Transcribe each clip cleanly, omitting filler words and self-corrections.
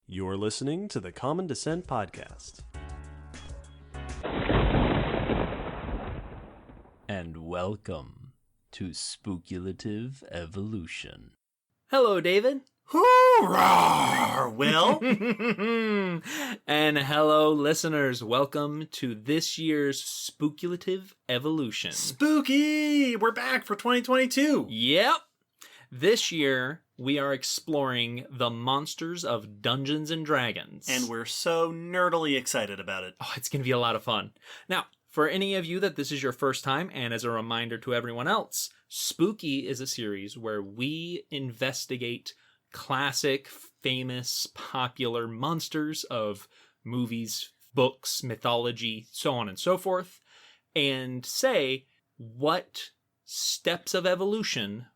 You're listening to the Common Descent Podcast. And welcome to Spookulative Evolution. Hello, David. Hoorah, Will. And hello, listeners. Welcome to this year's Spookulative Evolution. Spooky! We're back for 2022. Yep. This year, we are exploring the monsters of Dungeons and Dragons. And we're so nerdily excited about it. Oh, it's going to be a lot of fun. Now, for any of you that this is your first time, and as a reminder to everyone else, Spook-E is a series where we investigate classic, famous, popular monsters of movies, books, mythology, so on and so forth, and say, what steps of evolution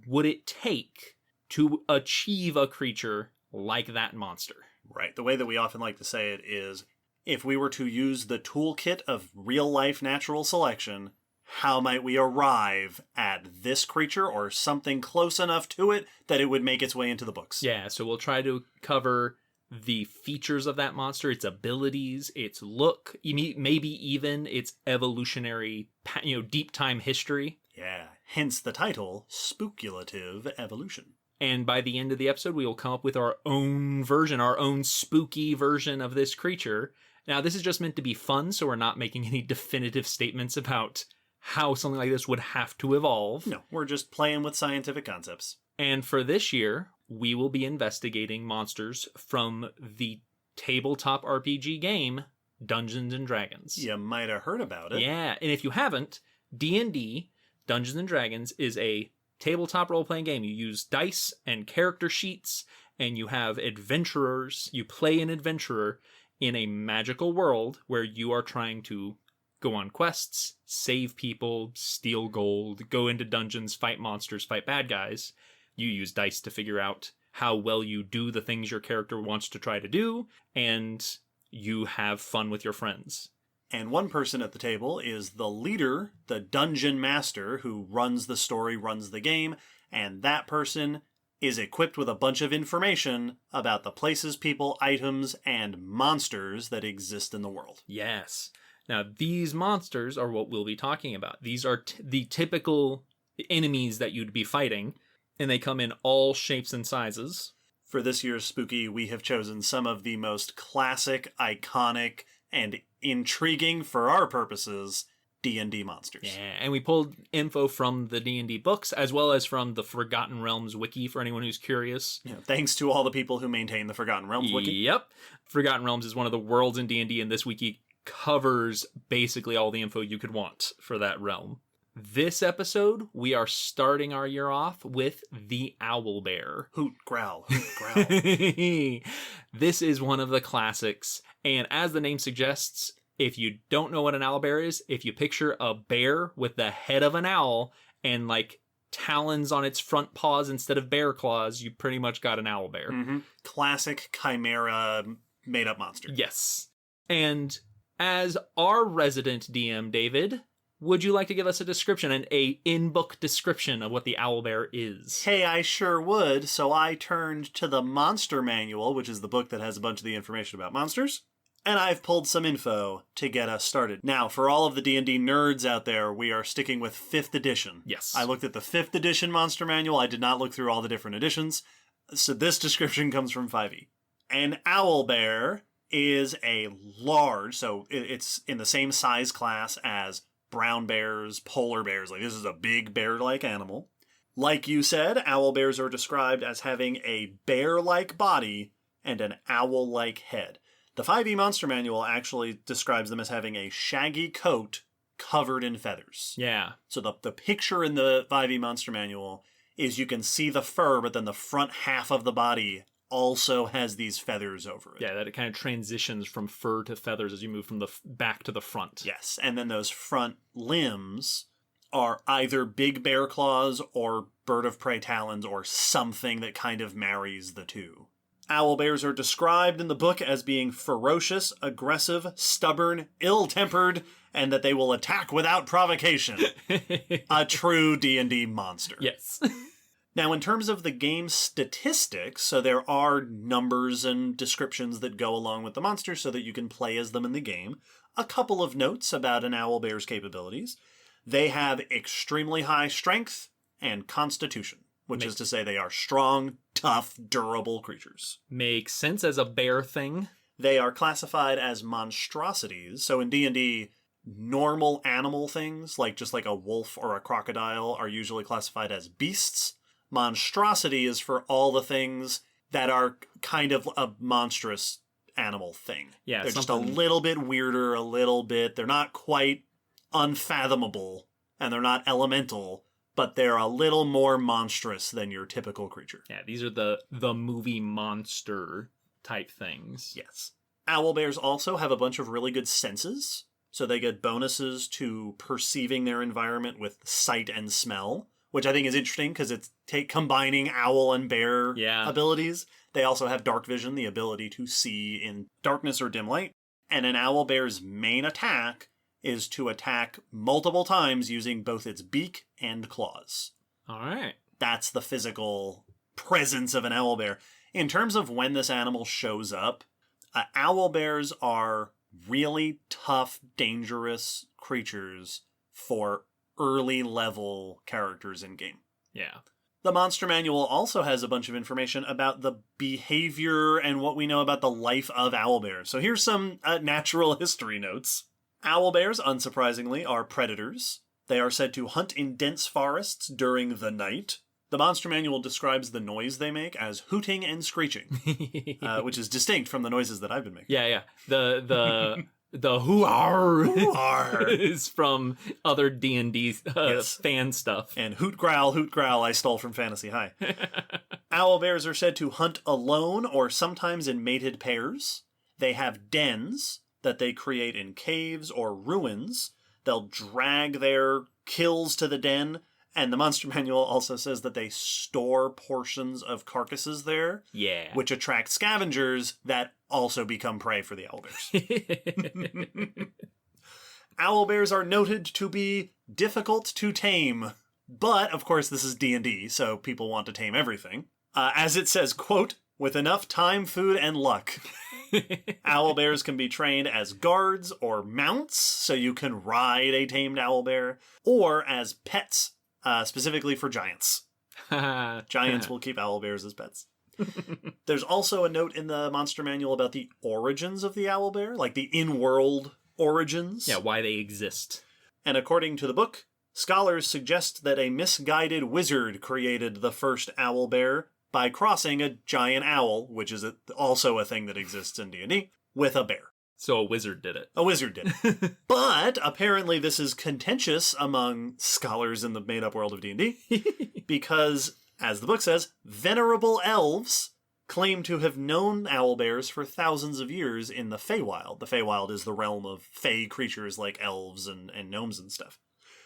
would it take to achieve a creature like that monster? Right. The way that we often like to say it is, if we were to use the toolkit of real-life natural selection, how might we arrive at this creature or something close enough to it that it would make its way into the books? Yeah, so we'll try to cover the features of that monster, its abilities, its look, maybe even its evolutionary, deep time history. Yeah, hence the title, Spookulative Evolution. And by the end of the episode, we will come up with our own version, our own spooky version of this creature. Now, this is just meant to be fun, so we're not making any definitive statements about how something like this would have to evolve. No, we're just playing with scientific concepts. And for this year, we will be investigating monsters from the tabletop RPG game, Dungeons and Dragons. You might have heard about it. Yeah, and if you haven't, D&D, Dungeons and Dragons, is a tabletop role-playing game. You use dice and character sheets, and you have adventurers. You play an adventurer in a magical world where you are trying to go on quests, save people, steal gold, go into dungeons, fight monsters, fight bad guys. You use dice to figure out how well you do the things your character wants to try to do, and you have fun with your friends. And one person at the table is the leader, the dungeon master, who runs the story, runs the game, and that person is equipped with a bunch of information about the places, people, items, and monsters that exist in the world. Yes. Now, these monsters are what we'll be talking about. These are the typical enemies that you'd be fighting, and they come in all shapes and sizes. For this year's Spooky, we have chosen some of the most classic, iconic, and intriguing, for our purposes, D&D monsters. Yeah, and we pulled info from the D&D books, as well as from the Forgotten Realms wiki, for anyone who's curious. Yeah, thanks to all the people who maintain the Forgotten Realms wiki. Yep. Forgotten Realms is one of the worlds in D&D, and this wiki covers basically all the info you could want for that realm. This episode, we are starting our year off with the Owlbear. Hoot, growl, hoot, growl. This is one of the classics, and as the name suggests, if you don't know what an owlbear is, if you picture a bear with the head of an owl and like talons on its front paws instead of bear claws, you pretty much got an owlbear. Mm-hmm. Classic chimera made-up monster. Yes. And as our resident DM, David, would you like to give us a description, an in-book description of what the owlbear is? Hey, I sure would. So I turned to the Monster Manual, which is the book that has a bunch of the information about monsters, and I've pulled some info to get us started. Now, for all of the D&D nerds out there, we are sticking with 5th edition. Yes. I looked at the 5th edition Monster Manual. I did not look through all the different editions. So this description comes from 5e. An owlbear is a large, so it's in the same size class as brown bears, polar bears. Like, this is a big bear-like animal. Like you said, owlbears are described as having a bear-like body and an owl-like head. The 5e Monster Manual actually describes them as having a shaggy coat covered in feathers. Yeah. So the picture in the 5e Monster Manual is you can see the fur, but then the front half of the body also has these feathers over it. Yeah, that it kind of transitions from fur to feathers as you move from the back to the front. Yes, and then those front limbs are either big bear claws or bird of prey talons or something that kind of marries the two. Owlbears are described in the book as being ferocious, aggressive, stubborn, ill-tempered, and that they will attack without provocation. A true D&D monster. Yes. Now, in terms of the game statistics, so there are numbers and descriptions that go along with the monsters so that you can play as them in the game. A couple of notes about an owlbear's capabilities. They have extremely high strength and constitution, which is to say they are strong, tough, durable creatures. Makes sense as a bear thing. They are classified as monstrosities. So in D&D, normal animal things, just like a wolf or a crocodile, are usually classified as beasts. Monstrosity is for all the things that are kind of a monstrous animal thing. Yeah, they're just a little bit weirder, they're not quite unfathomable, and they're not elemental, but they're a little more monstrous than your typical creature. Yeah, these are the movie monster type things. Yes. Owlbears also have a bunch of really good senses, so they get bonuses to perceiving their environment with sight and smell, which I think is interesting because it's combining owl and bear abilities. They also have dark vision, the ability to see in darkness or dim light. And an owlbear's main attack is to attack multiple times using both its beak and claws. All right. That's the physical presence of an owlbear. In terms of when this animal shows up, owlbears are really tough, dangerous creatures for early level characters in game. Yeah. The Monster Manual also has a bunch of information about the behavior and what we know about the life of owlbears. So here's some natural history notes. Owlbears, unsurprisingly, are predators. They are said to hunt in dense forests during the night. The Monster Manual describes the noise they make as hooting and screeching, which is distinct from the noises that I've been making. Yeah. The hoo-ar is from other D&D fan stuff. And hoot growl I stole from Fantasy High. Owlbears are said to hunt alone or sometimes in mated pairs. They have dens that they create in caves or ruins. They'll drag their kills to the den. And the Monster Manual also says that they store portions of carcasses there. Yeah. Which attract scavengers that also become prey for the owlbears. Owlbears are noted to be difficult to tame. But, of course, this is D&D, so people want to tame everything. As it says, quote, with enough time, food, and luck. Owlbears can be trained as guards or mounts, so you can ride a tamed owlbear, or as pets. Specifically for giants. Giants will keep owlbears as pets. There's also a note in the Monster Manual about the origins of the owlbear, like the in-world origins. Yeah, why they exist. And according to the book, scholars suggest that a misguided wizard created the first owlbear by crossing a giant owl, which is also a thing that exists in D&D, with a bear. So a wizard did it. A wizard did it. But apparently this is contentious among scholars in the made-up world of D&D because, as the book says, venerable elves claim to have known owlbears for thousands of years in the Feywild. The Feywild is the realm of fey creatures like elves and gnomes and stuff.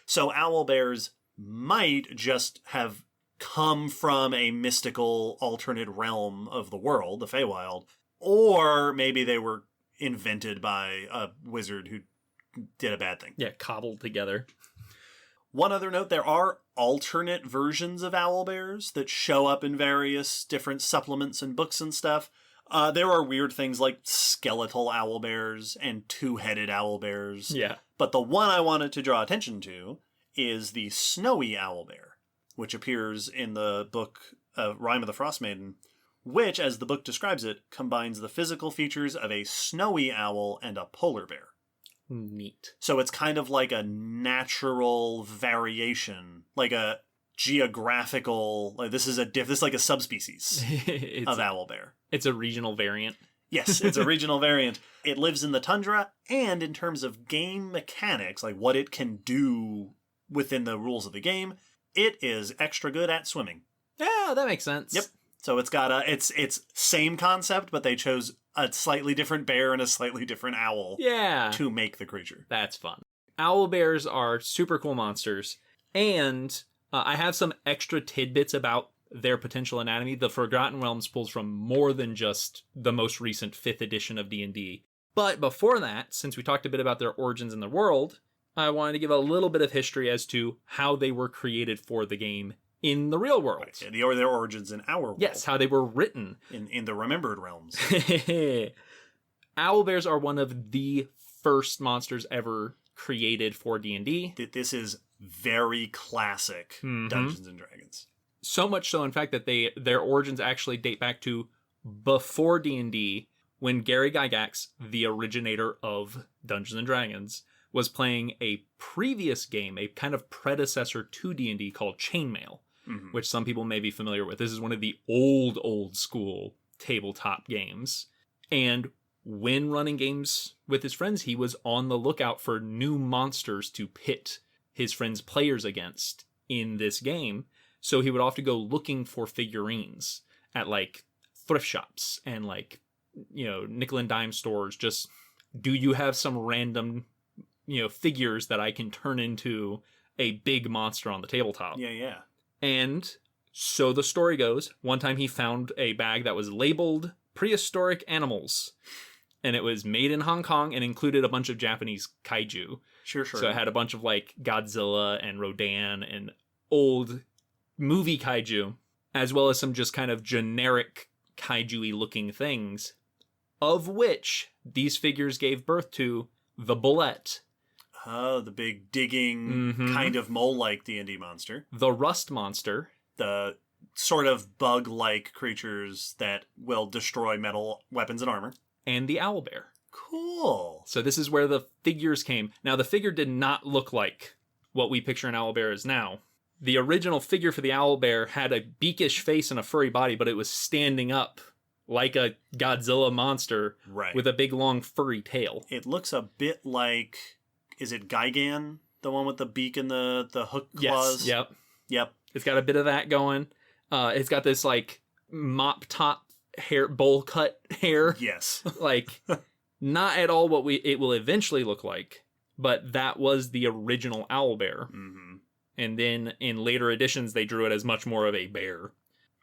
So owlbears might just have come from a mystical alternate realm of the world, the Feywild, or maybe they were invented by a wizard who did a bad thing. Yeah, cobbled together. One other note, there are alternate versions of owlbears that show up in various different supplements and books and stuff. There are weird things like skeletal owlbears and two-headed owlbears. Yeah. But the one I wanted to draw attention to is the snowy owlbear, which appears in the book Rime of the Frost Maiden, which, as the book describes it, combines the physical features of a snowy owl and a polar bear. Neat. So it's kind of like a natural variation, like a geographical, this is like a subspecies of owlbear. It's a regional variant. Yes, it's a regional variant. It lives in the tundra, and in terms of game mechanics, like what it can do within the rules of the game, it is extra good at swimming. Yeah, that makes sense. Yep. So it's got it's same concept, but they chose a slightly different bear and a slightly different owl to make the creature. That's fun. Owlbears are super cool monsters, and I have some extra tidbits about their potential anatomy. The Forgotten Realms pulls from more than just the most recent 5th edition of D&D. But before that, since we talked a bit about their origins in the world, I wanted to give a little bit of history as to how they were created for the game in the real world. Right. Their origins in our world. Yes, how they were written. In the remembered realms. Owlbears are one of the first monsters ever created for D&D. This is very classic Dungeons and Dragons. So much so, in fact, that their origins actually date back to before D&D, when Gary Gygax, the originator of Dungeons and Dragons, was playing a previous game, a kind of predecessor to D&D called Chainmail, which some people may be familiar with. This is one of the old school tabletop games. And when running games with his friends, he was on the lookout for new monsters to pit his friends' players against in this game. So he would often go looking for figurines at like thrift shops and like, nickel and dime stores. Just, do you have some random, figures that I can turn into a big monster on the tabletop? Yeah. And so the story goes, one time he found a bag that was labeled prehistoric animals. And it was made in Hong Kong and included a bunch of Japanese kaiju. Sure. So it had a bunch of like Godzilla and Rodan and old movie kaiju, as well as some just kind of generic kaiju-y looking things, of which these figures gave birth to the Bulette. Oh, the big digging kind of mole-like D&D monster. The Rust Monster. The sort of bug-like creatures that will destroy metal weapons and armor. And the Owlbear. Cool. So this is where the figures came. Now, the figure did not look like what we picture an owlbear is now. The original figure for the owlbear had a beakish face and a furry body, but it was standing up like a Godzilla monster with a big, long, furry tail. It looks a bit like... Is it Gigan? The one with the beak and the hook claws? Yes, Yep. It's got a bit of that going. It's got this, like, mop top hair, bowl cut hair. Yes. Like, not at all what it will eventually look like, but that was the original owlbear. Mm-hmm. And then in later editions, they drew it as much more of a bear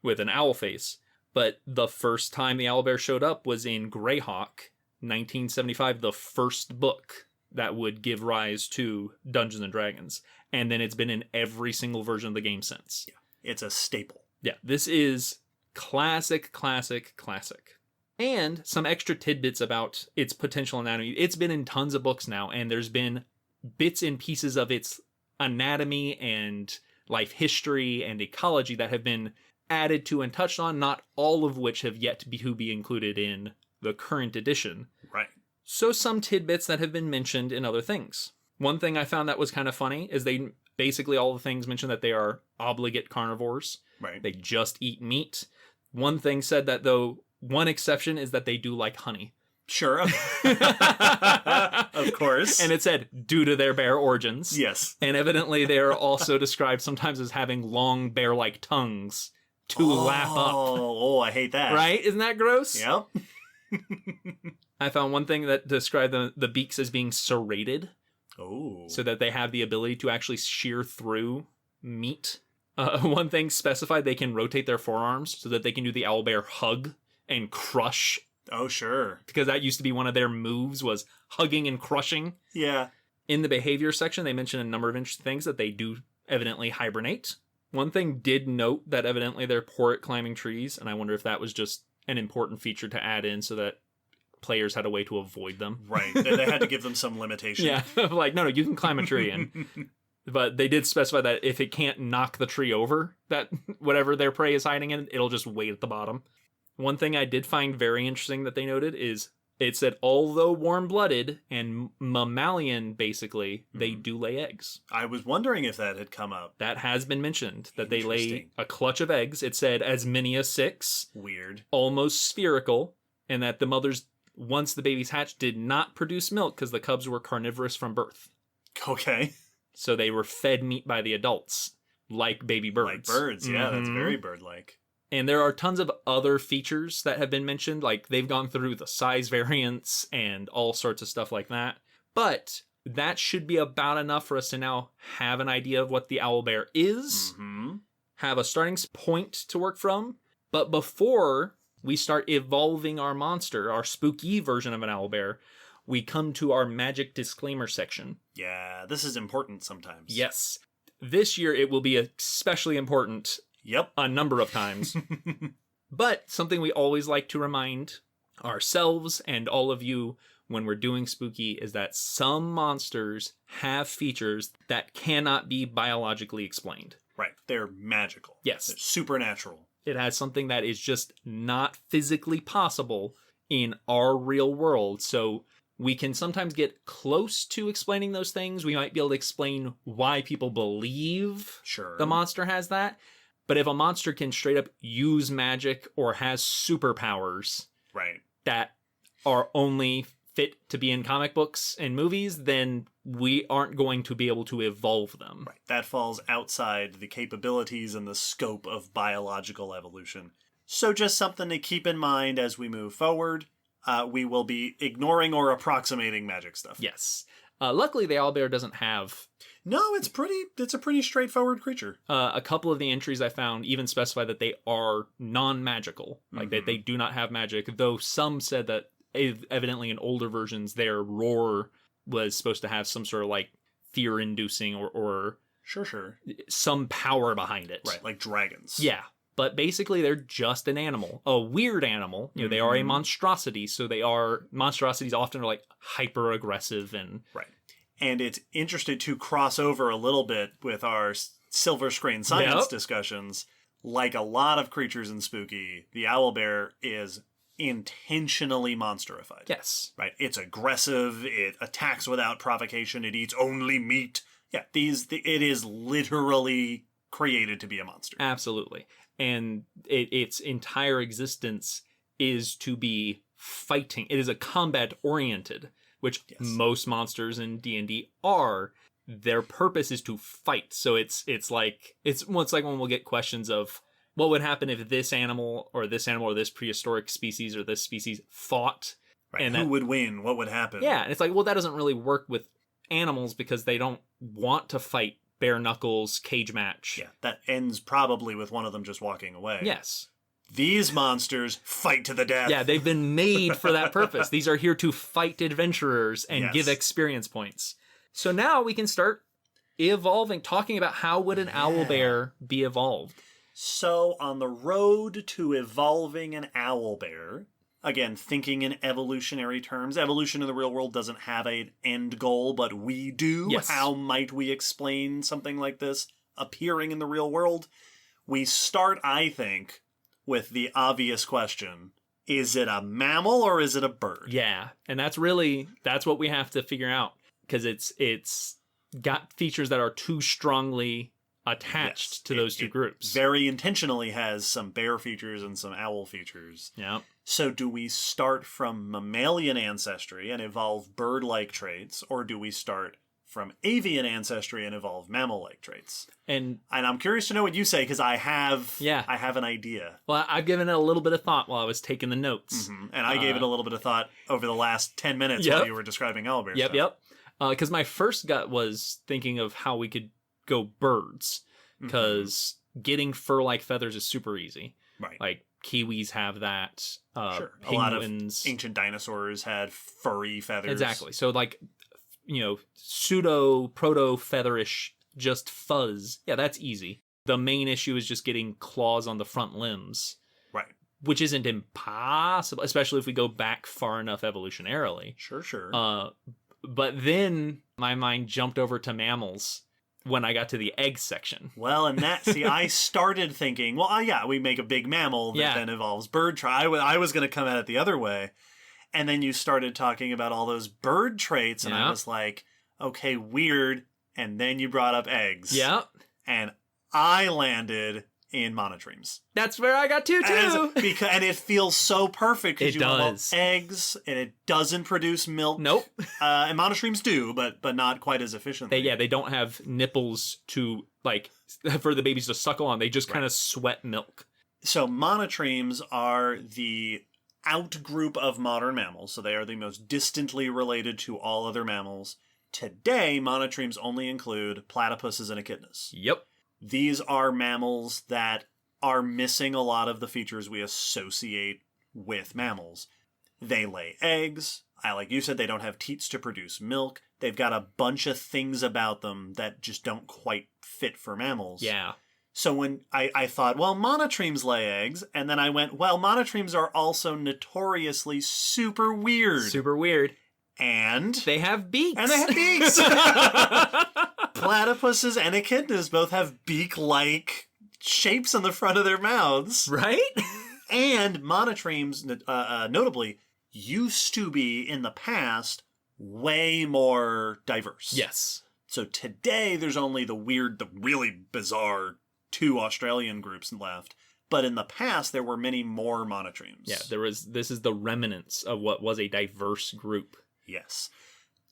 with an owl face. But the first time the owlbear showed up was in Greyhawk, 1975, the first book that would give rise to Dungeons and Dragons. And then it's been in every single version of the game since. Yeah, it's a staple. Yeah, this is classic. And some extra tidbits about its potential anatomy. It's been in tons of books now, and there's been bits and pieces of its anatomy and life history and ecology that have been added to and touched on, not all of which have yet to be included in the current edition. Right. So some tidbits that have been mentioned in other things. One thing I found that was kind of funny is they basically all the things mentioned that they are obligate carnivores. Right. They just eat meat. One thing said that, though, one exception is that they do like honey. Sure. Of course. And it said, due to their bear origins. Yes. And evidently they are also described sometimes as having long bear-like tongues to lap up. Oh, I hate that. Right? Isn't that gross? Yep. I found one thing that described the beaks as being serrated. Oh. So that they have the ability to actually shear through meat. One thing specified, they can rotate their forearms so that they can do the owlbear hug and crush. Oh, sure. Because that used to be one of their moves, was hugging and crushing. Yeah. In the behavior section, they mention a number of interesting things that they do evidently hibernate. One thing did note that evidently they're poor at climbing trees, and I wonder if that was just an important feature to add in so that players had a way to avoid them. Right. They had to give them some limitation. Yeah. Like, no, you can climb a tree. But they did specify that if it can't knock the tree over, that whatever their prey is hiding in, it'll just wait at the bottom. One thing I did find very interesting that they noted is it said, although warm-blooded and mammalian, basically, they do lay eggs. I was wondering if that had come up. That has been mentioned, that they lay a clutch of eggs. It said as many as 6. Weird. Almost spherical. And that the mothers, once the babies hatched, did not produce milk because the cubs were carnivorous from birth. Okay. So they were fed meat by the adults, like baby birds. Like birds, yeah, that's very bird-like. And there are tons of other features that have been mentioned, like they've gone through the size variants and all sorts of stuff like that. But that should be about enough for us to now have an idea of what the owlbear is, have a starting point to work from. But before we start evolving our monster, our Spook-E version of an owlbear, we come to our magic disclaimer section. Yeah, this is important sometimes. Yes. This year it will be especially important Yep. a number of times. But something we always like to remind ourselves and all of you when we're doing Spook-E is that some monsters have features that cannot be biologically explained. Right. They're magical. Yes. They're supernatural. It has something that is just not physically possible in our real world. So we can sometimes get close to explaining those things. We might be able to explain why people believe Sure. the monster has that. But if a monster can straight up use magic or has superpowers Right. that are only fit to be in comic books and movies, then we aren't going to be able to evolve them. Right. That falls outside the capabilities and the scope of biological evolution. So just something to keep in mind as we move forward. We will be ignoring or approximating magic stuff. Yes. Luckily, the owlbear doesn't have... No, it's a pretty straightforward creature. A couple of the entries I found even specify that they are non-magical. Like, Mhm. they do not have magic, though some said that evidently in older versions, their roar was supposed to have some sort of, like, fear-inducing or Sure. some power behind it. Right, like dragons. Yeah. But basically, they're just an animal, a weird animal. You know, they are a Mhm. monstrosity, so monstrosities often are like hyper aggressive and Right. And it's interesting to cross over a little bit with our silver screen science Yep. discussions. Like a lot of creatures in Spook-E, the owlbear is intentionally monsterified. yes, Right? It's aggressive, it attacks without provocation, it eats only meat. Yeah, it is literally created to be a monster. absolutely. And its entire existence is to be fighting. It is a combat oriented, which Yes. most monsters in D&D are. Their purpose is to fight. So it's like when we'll get questions of what would happen if this animal or this prehistoric species or this species fought. Right. And Who that- would win? What would happen? Yeah, and it's like, well, that doesn't really work with animals because they don't want to fight bare knuckles cage match. Yeah, that ends probably with one of them just walking away. Yes. These monsters fight to the death. Yeah, they've been made for that purpose. These are here to fight adventurers and Yes. give experience points. So now we can start evolving, talking about how would an owlbear be evolved. So, on the road to evolving an owlbear, again, thinking in evolutionary terms, evolution in the real world doesn't have an end goal, but we do. Yes. How might we explain something like this appearing in the real world? We start, I think, with the obvious question. Is it a mammal or is it a bird? Yeah, and that's what we have to figure out because it's got features that are too strongly attached Yes, to those two it groups. Very intentionally has some bear features and some owl features. Yeah. So do we start from mammalian ancestry and evolve bird-like traits, or do we start from avian ancestry and evolve mammal-like traits? And I'm curious to know what you say, because I have Yeah. an idea. well, I've given it a little bit of thought while I was taking the notes. And I gave it a little bit of thought over the last 10 minutes Yep. while you were describing owlbear stuff. Yep. Because my first gut was thinking of how we could go birds, because getting fur-like feathers is super easy. Right. Like kiwis have that. Sure. A lot of Penguins. ancient dinosaurs had furry feathers. Exactly. So like, pseudo proto featherish, just fuzz. Yeah, that's easy. The main issue is just getting claws on the front limbs, Right. which isn't impossible, especially if we go back far enough evolutionarily. Sure. But then my mind jumped over to mammals when I got to the egg section. Well, and I started thinking, well, yeah, we make a big mammal that then evolves bird I was going to come at it the other way. And then you started talking about all those bird traits, and I was like, okay, weird. And then you brought up eggs. Yeah. And I landed in monotremes. That's where I got to, too. And it feels so perfect because It you have does. eggs, and it doesn't produce milk. Nope. And monotremes do, but not quite as efficiently. They don't have nipples to, like, for the babies to suckle on. They just kind of sweat milk. So monotremes are the outgroup of modern mammals, so they are the most distantly related to all other mammals. Today, monotremes only include platypuses and echidnas. Yep. These are mammals that are missing a lot of the features we associate with mammals. They lay eggs. Like you said, they don't have teats to produce milk. They've got a bunch of things about them that just don't quite fit for mammals. Yeah. So when I thought, well, monotremes lay eggs, and then I went, well, monotremes are also notoriously super weird. Super weird. And they have beaks. And they have beaks. Platypuses and echidnas both have beak-like shapes on the front of their mouths. Right? And monotremes, notably, used to be, in the past, way more diverse. Yes. So today, there's only the really bizarre 2 Australian groups left. But in the past, there were many more monotremes. Yeah, this is the remnants of what was a diverse group. Yes.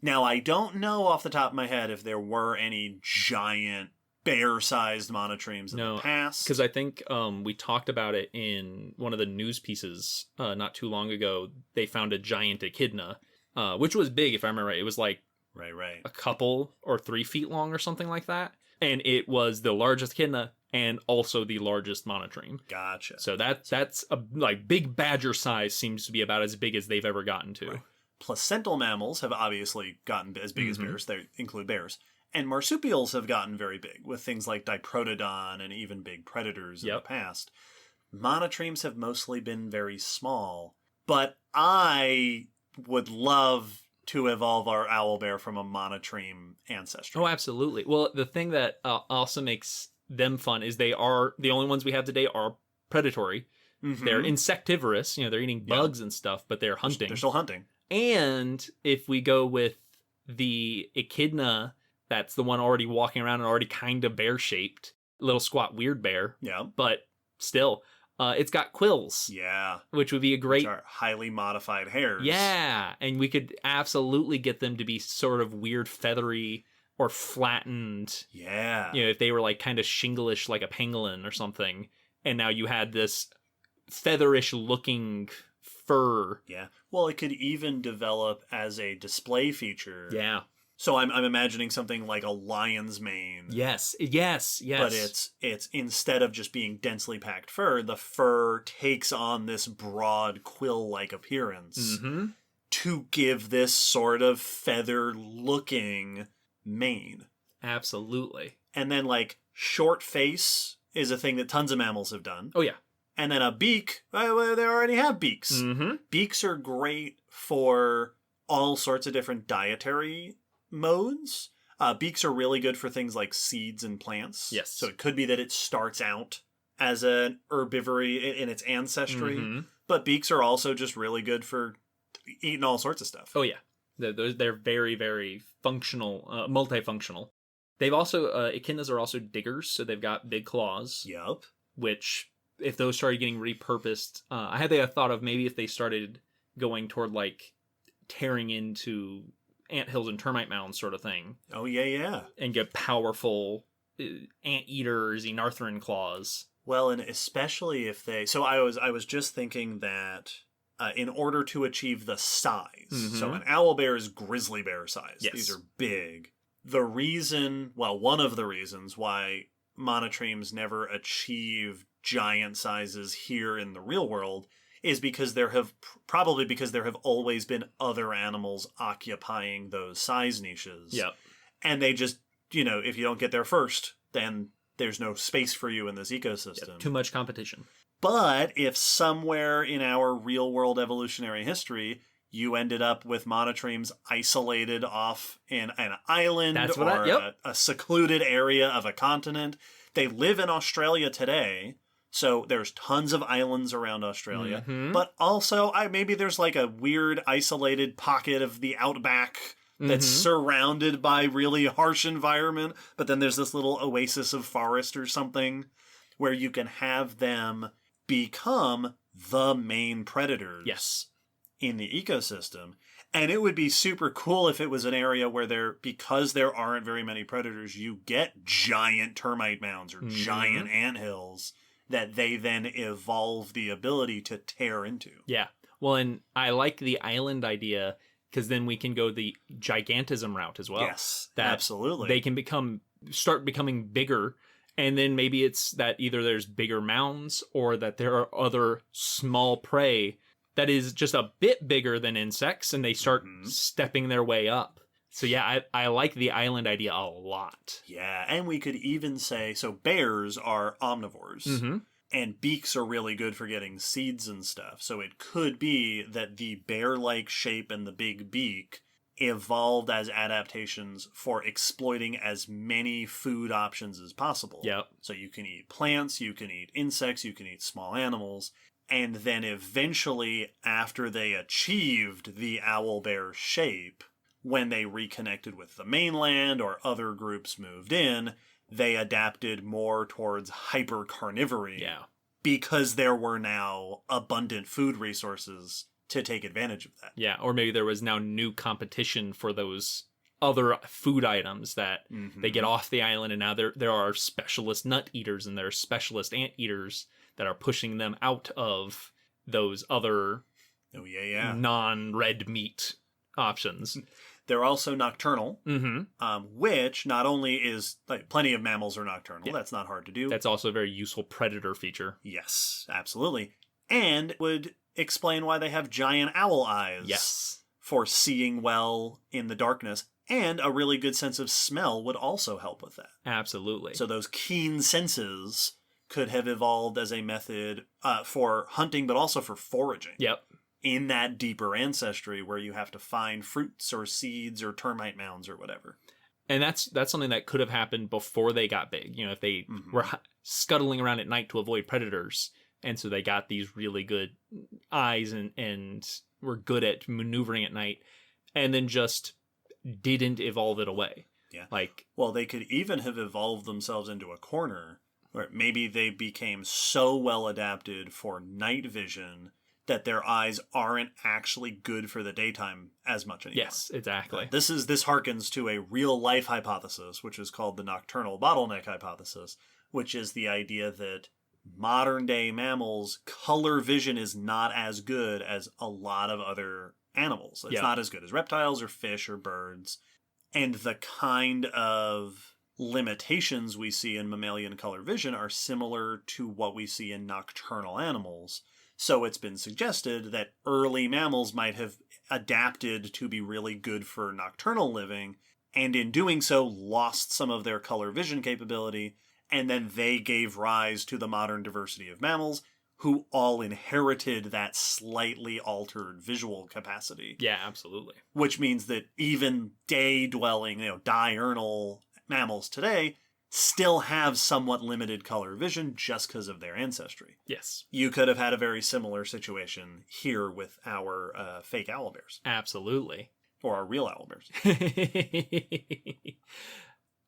Now, I don't know off the top of my head if there were any giant bear-sized monotremes in the past. Because I think we talked about it in one of the news pieces not too long ago. They found a giant echidna, which was big, if I remember right. It was like right. a couple or 3 feet long or something like that. And it was the largest echidna and also the largest monotreme. Gotcha. So that's a big badger size seems to be about as big as they've ever gotten to. Right. Placental mammals have obviously gotten as big as bears. They include bears. And marsupials have gotten very big with things like Diprotodon and even big predators in the past. Monotremes have mostly been very small. But I would love to evolve our owlbear from a monotreme ancestry. Oh, absolutely. Well, the thing that also makes them fun is they are the only ones we have today are predatory. Mm-hmm. They're insectivorous. They're eating bugs and stuff, but they're hunting. They're still hunting. And if we go with the echidna, that's the one already walking around and already kind of bear-shaped. Little squat weird bear. Yeah. But still, it's got quills. Yeah. Which would be a great... Which are highly modified hairs. Yeah. And we could absolutely get them to be sort of weird feathery or flattened. Yeah. If they were like kind of shinglish like a pangolin or something. And now you had this featherish looking fur. Yeah. Well, it could even develop as a display feature. Yeah. So I'm imagining something like a lion's mane. Yes. But it's instead of just being densely packed fur, the fur takes on this broad quill-like appearance to give this sort of feather-looking mane. Absolutely. And then short face is a thing that tons of mammals have done. Oh, yeah. And then a beak, well, they already have beaks. Mm-hmm. Beaks are great for all sorts of different dietary modes. Beaks are really good for things like seeds and plants. Yes. So it could be that it starts out as an herbivory in its ancestry, but beaks are also just really good for eating all sorts of stuff. Oh, yeah. They're very, very functional, multifunctional. They've also, echidnas are also diggers, so they've got big claws. Yep. Which, if those started getting repurposed, I had the thought of maybe if they started going toward tearing into anthills and termite mounds sort of thing. Oh, yeah. And get powerful anteaters, Enarthran claws. Well, and especially if they... So I was just thinking that in order to achieve the size, so an owlbear is grizzly bear size. Yes. These are big. One of the reasons why monotremes never achieve giant sizes here in the real world is because there have always been other animals occupying those size niches. Yep. And they just, if you don't get there first, then there's no space for you in this ecosystem. Yep. Too much competition. But if somewhere in our real world evolutionary history, you ended up with monotremes isolated off in an island a secluded area of a continent. They live in Australia today. So there's tons of islands around Australia, but also maybe there's a weird isolated pocket of the outback that's surrounded by really harsh environment, but then there's this little oasis of forest or something where you can have them become the main predators in the ecosystem. And it would be super cool if it was an area where because there aren't very many predators, you get giant termite mounds or giant anthills that they then evolve the ability to tear into. Yeah. Well, and I like the island idea because then we can go the gigantism route as well. Yes, absolutely. They can start becoming bigger, and then maybe it's that either there's bigger mounds or that there are other small prey that is just a bit bigger than insects, and they start stepping their way up. So yeah, I like the island idea a lot. Yeah, and we could even say, so bears are omnivores. Mm-hmm. And beaks are really good for getting seeds and stuff. So it could be that the bear-like shape and the big beak evolved as adaptations for exploiting as many food options as possible. Yep. So you can eat plants, you can eat insects, you can eat small animals. And then eventually, after they achieved the owlbear shape, when they reconnected with the mainland or other groups moved in, they adapted more towards hyper-carnivory. Yeah. Because there were now abundant food resources to take advantage of that. Yeah, or maybe there was now new competition for those other food items that they get off the island, and now there are specialist nut eaters and there are specialist ant eaters that are pushing them out of those other non-red meat options. They're also nocturnal, Mm-hmm. which not only is, like, plenty of mammals are nocturnal. Yeah. That's not hard to do. That's also a very useful predator feature. Yes, absolutely. And would explain why they have giant owl eyes. Yes. For seeing well in the darkness. And a really good sense of smell would also help with that. Absolutely. So those keen senses could have evolved as a method for hunting, but also for foraging. Yep. In that deeper ancestry where you have to find fruits or seeds or termite mounds or whatever. And that's something that could have happened before they got big. You know, if they were scuttling around at night to avoid predators, and so they got these really good eyes and were good at maneuvering at night, and then just didn't evolve it away. Yeah. Well, they could even have evolved themselves into a corner where maybe they became so well adapted for night vision that their eyes aren't actually good for the daytime as much anymore. Yes, exactly. This harkens to a real-life hypothesis, which is called the Nocturnal Bottleneck hypothesis, which is the idea that modern-day mammals' color vision is not as good as a lot of other animals. It's not as good as reptiles or fish or birds. And the kind of limitations we see in mammalian color vision are similar to what we see in nocturnal animals. So it's been suggested that early mammals might have adapted to be really good for nocturnal living, and in doing so lost some of their color vision capability, and then they gave rise to the modern diversity of mammals, who all inherited that slightly altered visual capacity. Yeah, absolutely. Which means that even day-dwelling, diurnal mammals today still have somewhat limited color vision just because of their ancestry. Yes. You could have had a very similar situation here with our fake owlbears. Absolutely. Or our real owlbears.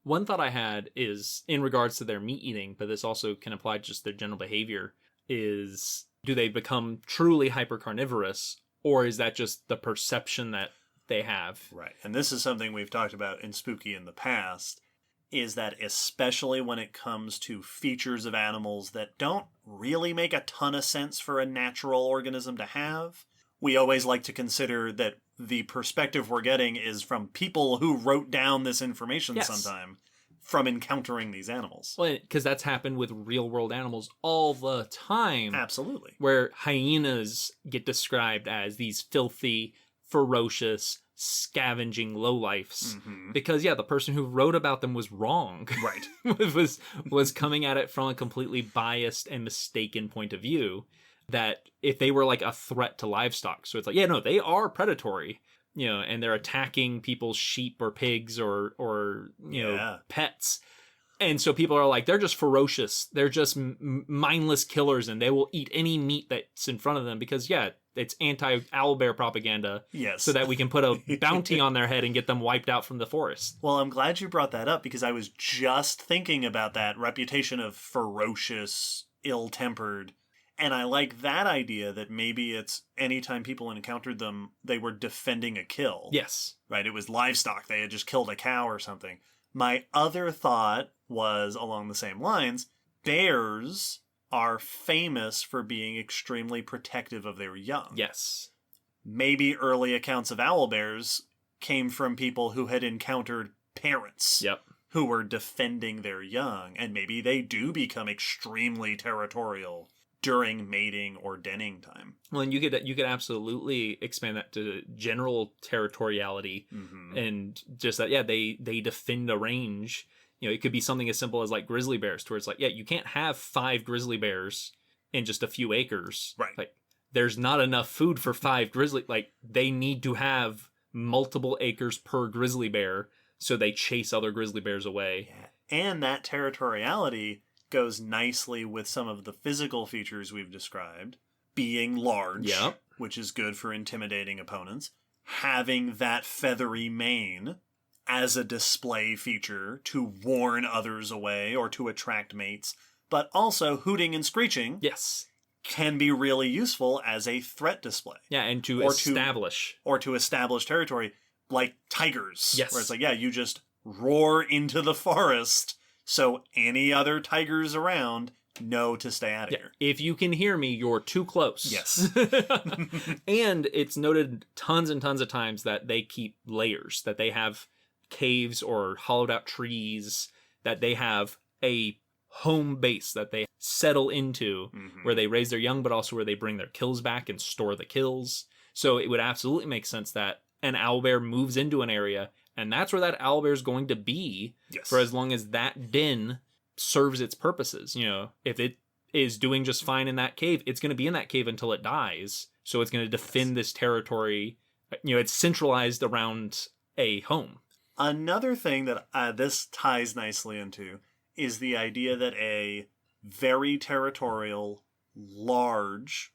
One thought I had is in regards to their meat eating, but this also can apply to just their general behavior, is do they become truly hypercarnivorous, or is that just the perception that they have? Right. And this is something we've talked about in Spook-E in the past, is that especially when it comes to features of animals that don't really make a ton of sense for a natural organism to have, we always like to consider that the perspective we're getting is from people who wrote down this information sometime from encountering these animals. Well, because that's happened with real-world animals all the time. Absolutely. Where hyenas get described as these filthy, ferocious, scavenging lowlifes, because the person who wrote about them was wrong. Right. was coming at it from a completely biased and mistaken point of view, that if they were like a threat to livestock, so it's like, they are predatory, and they're attacking people's sheep or pigs or pets. And so people are like, they're just ferocious, they're just mindless killers, and they will eat any meat that's in front of them because it's anti-owlbear propaganda. Yes. So that we can put a bounty on their head and get them wiped out from the forest. Well, I'm glad you brought that up, because I was just thinking about that reputation of ferocious, ill-tempered. And I like that idea that maybe it's anytime people encountered them, they were defending a kill. Yes. Right? It was livestock. They had just killed a cow or something. My other thought was along the same lines. Bears are famous for being extremely protective of their young. Yes. Maybe early accounts of owlbears came from people who had encountered parents who were defending their young, and maybe they do become extremely territorial during mating or denning time. Well, and you could absolutely expand that to general territoriality, and just that, yeah, they defend a range. You know, it could be something as simple as like grizzly bears, to where it's like, yeah, you can't have 5 grizzly bears in just a few acres. Right. Like, there's not enough food for 5 grizzly. Like, they need to have multiple acres per grizzly bear, so they chase other grizzly bears away. Yeah. And that territoriality goes nicely with some of the physical features we've described. Being large, Yep. which is good for intimidating opponents. Having that feathery mane as a display feature to warn others away or to attract mates. But also hooting and screeching Yes. can be really useful as a threat display. Yeah, and to Or establish. Or to establish territory, like tigers. Yes. Where it's like, yeah, you just roar into the forest so any other tigers around know to stay out of here. If you can hear me, you're too close. Yes. And it's noted tons and tons of times that they keep layers, that they have caves or hollowed out trees, that they have a home base that they settle into, where they raise their young, but also where they bring their kills back and store the kills. So it would absolutely make sense that an owlbear moves into an area, and that's where that owlbear is going to be for as long as that den serves its purposes. You know, if it is doing just fine in that cave, it's going to be in that cave until it dies. So it's going to defend this territory. You know, it's centralized around a home. Another thing that this ties nicely into is the idea that a very territorial, large,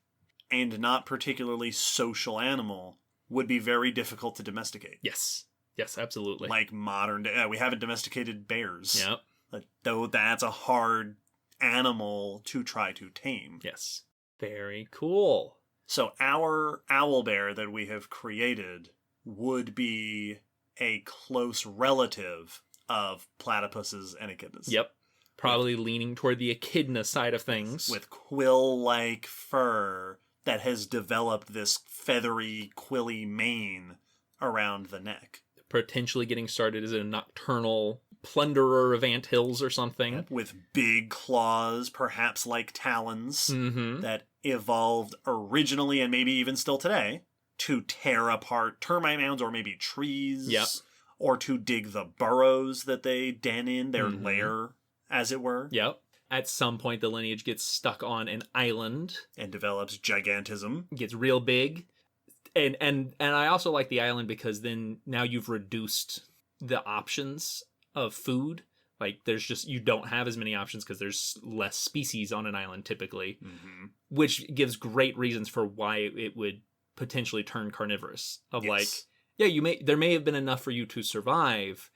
and not particularly social animal would be very difficult to domesticate. Yes. Yes, absolutely. Like modern day. We haven't domesticated bears. Yep. Though that's a hard animal to try to tame. Yes. Very cool. So our owlbear that we have created would be a close relative of platypuses and echidnas. Yep. Probably leaning toward the echidna side of things. With quill-like fur that has developed this feathery, quilly mane around the neck. Potentially getting started as a nocturnal plunderer of anthills or something. With big claws, perhaps like talons, that evolved originally and maybe even still today to tear apart termite mounds or maybe trees. Yep. Or to dig the burrows that they den in, their lair, as it were. Yep. At some point, the lineage gets stuck on an island. And develops gigantism. Gets real big. And I also like the island because then now you've reduced the options of food. Like, there's just, you don't have as many options because there's less species on an island typically, which gives great reasons for why it would potentially turn carnivorous. Of like, yeah, there may have been enough for you to survive,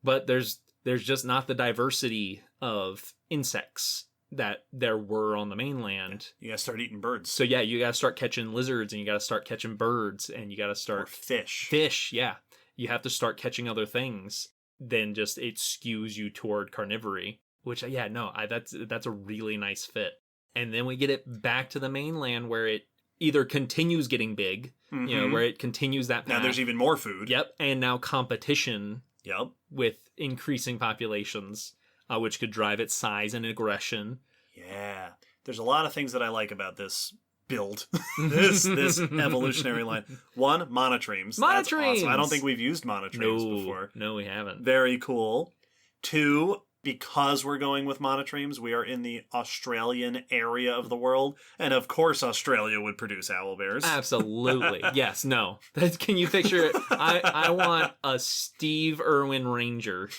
but there's just not the diversity of insects that there were on the mainland. You gotta start eating birds. So yeah, you gotta start catching lizards, and you gotta start catching birds, and you gotta start... Or fish. Fish, yeah. You have to start catching other things. Then just it skews you toward carnivory, which, yeah, no, that's a really nice fit. And then we get it back to the mainland where it either continues getting big, you know, where it continues that path. Now there's even more food. Yep, and now competition Yep. with increasing populations, which could drive its size and aggression. Yeah. There's a lot of things that I like about this build, this evolutionary line. One, monotremes. That's awesome. I don't think we've used monotremes before. No, we haven't. Very cool. Two, because we're going with monotremes, we are in the Australian area of the world, and of course Australia would produce owlbears. Absolutely. Yes, no. Can you picture it? I want a Steve Irwin Ranger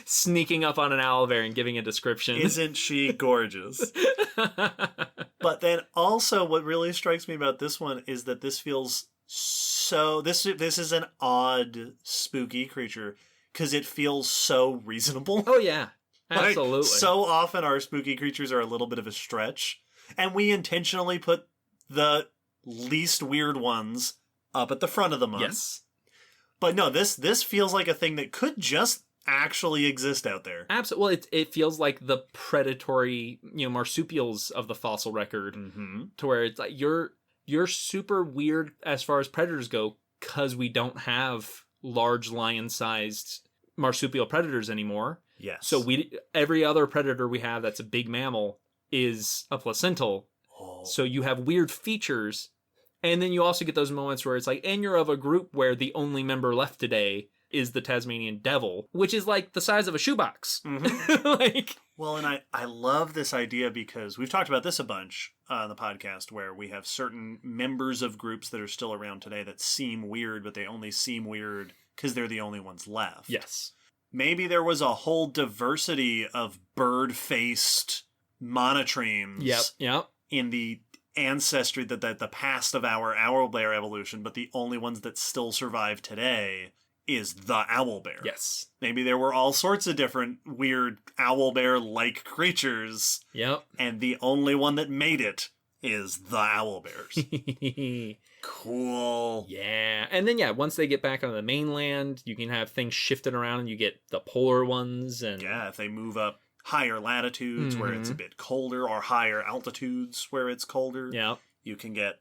sneaking up on an owlbear and giving a description. Isn't she gorgeous? But then also what really strikes me about this one is that this feels so... This is an odd, spooky creature because it feels so reasonable. Oh, yeah. Absolutely. Like, so often our spooky creatures are a little bit of a stretch, and we intentionally put the least weird ones up at the front of the month. Yes. But no, this feels like a thing that could just actually exist out there. Absolutely. Well, it feels like the predatory, marsupials of the fossil record, to where it's like you're super weird as far as predators go because we don't have large lion-sized marsupial predators anymore. Yes. So every other predator we have that's a big mammal is a placental. Oh. So you have weird features. And then you also get those moments where it's like, and you're of a group where the only member left today is the Tasmanian devil, which is like the size of a shoebox. Like, well, and I love this idea because we've talked about this a bunch on the podcast where we have certain members of groups that are still around today that seem weird, but they only seem weird because they're the only ones left. yes. Maybe there was a whole diversity of bird-faced monotremes Yep. in the ancestry, that the past of our owlbear evolution, but the only ones that still survive today is the owlbear. Yes. Maybe there were all sorts of different weird owlbear-like creatures, Yep. and the only one that made it is the owlbears. Cool. Yeah. And then, once they get back on the mainland, you can have things shifted around and you get the polar ones. And Yeah, if they move up higher latitudes where it's a bit colder, or higher altitudes where it's colder, yeah. you can get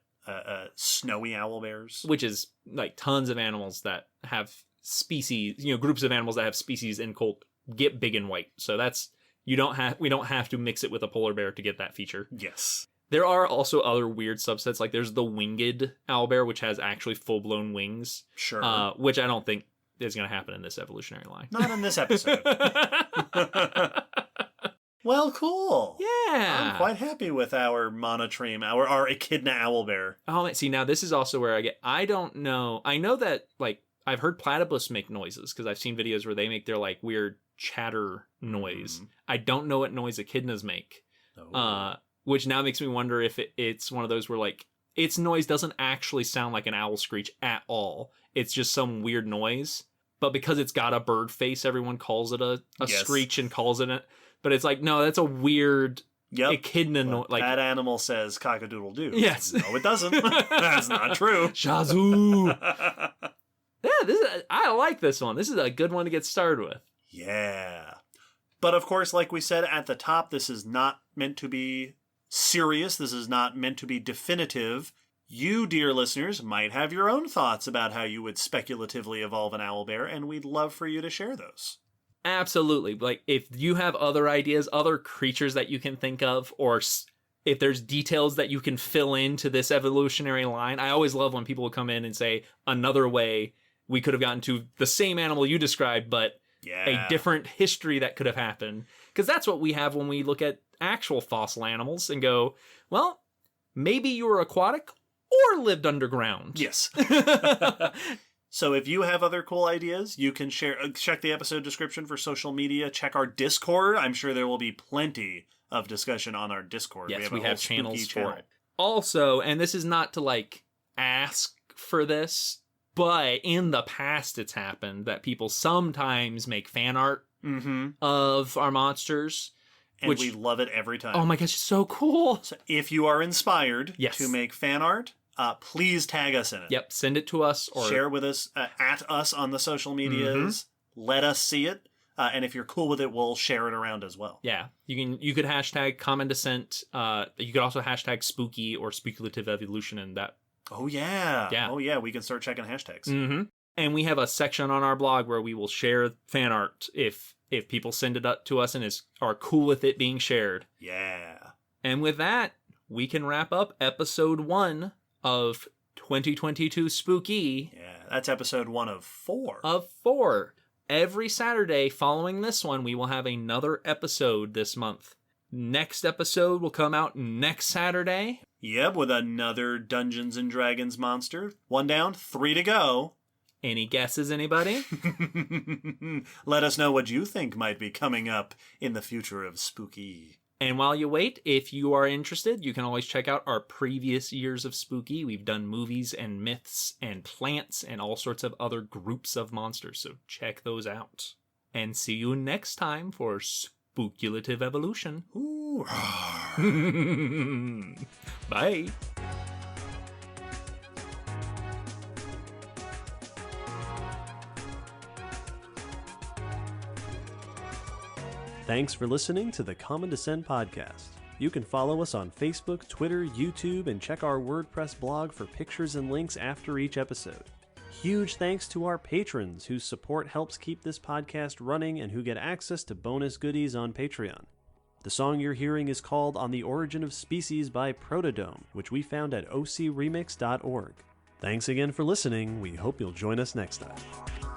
snowy owlbears. Which is like tons of animals that have species, groups of animals that have species in cold get big and white. So that's, we don't have to mix it with a polar bear to get that feature. Yes. There are also other weird subsets, like there's the winged owlbear, which has actually full-blown wings. Sure. Which I don't think is going to happen in this evolutionary line. Not in this episode. Well, cool. Yeah. I'm quite happy with our monotreme, our echidna owlbear. Oh, see, now this is also where I don't know. I know that, like, I've heard platypus make noises because I've seen videos where they make their, like, weird chatter noise. I don't know what noise echidnas make. Which now makes me wonder if it's one of those where, like, its noise doesn't actually sound like an owl screech at all. It's just some weird noise. But because it's got a bird face, everyone calls it a screech and calls it But it's like, no, that's a weird echidna noise. Like, that animal says cock-a-doodle-doo. Yes. No, it doesn't. That's not true. Shazoo! I like this one. This is a good one to get started with. Yeah. But of course, like we said at the top, this is not meant to be serious. This is not meant to be definitive. You, dear listeners, might have your own thoughts about how you would speculatively evolve an owlbear, and we'd love for you to share those. Absolutely. Like, if you have other ideas, other creatures that you can think of, or if there's details that you can fill into this evolutionary line, I always love when people will come in and say, another way we could have gotten to the same animal you described, but a different history that could have happened. Because that's what we have when we look at actual fossil animals and go, well, maybe you were aquatic or lived underground. Yes. So if you have other cool ideas, you can share. Check the episode description for social media. Check our Discord. I'm sure there will be plenty of discussion on our Discord. Yes, we have channels for it. Also, and this is not to, like, ask for this, but in the past it's happened that people sometimes make fan art of our monsters. And we love it every time. Oh my gosh, it's so cool. So if you are inspired to make fan art, please tag us in it. Yep, send it to us. Or share with us, at us on the social medias. Let us see it. And if you're cool with it, we'll share it around as well. Yeah, you could hashtag Common Descent. You could also hashtag Spook-E or Spookulative Evolution, and that. Oh yeah. Oh yeah. We can start checking hashtags. And we have a section on our blog where we will share fan art if people send it up to us and are cool with it being shared. Yeah. And with that, we can wrap up episode 1 of 2022 Spook-E. Yeah, that's episode 1 of 4. Of 4. Every Saturday following this one, we will have another episode this month. Next episode will come out next Saturday. Yep, with another Dungeons and Dragons monster. 1 down, 3 to go. Any guesses, anybody? Let us know what you think might be coming up in the future of Spook-E. And while you wait, if you are interested, you can always check out our previous years of Spook-E. We've done movies and myths and plants and all sorts of other groups of monsters, so check those out. And see you next time for Spookulative Evolution. Ooh. Bye. Thanks for listening to the Common Descent podcast. You can follow us on Facebook, Twitter, YouTube, and check our WordPress blog for pictures and links after each episode. Huge thanks to our patrons whose support helps keep this podcast running and who get access to bonus goodies on Patreon. The song you're hearing is called On the Origin of Species by Protodome, which we found at ocremix.org. Thanks again for listening. We hope you'll join us next time.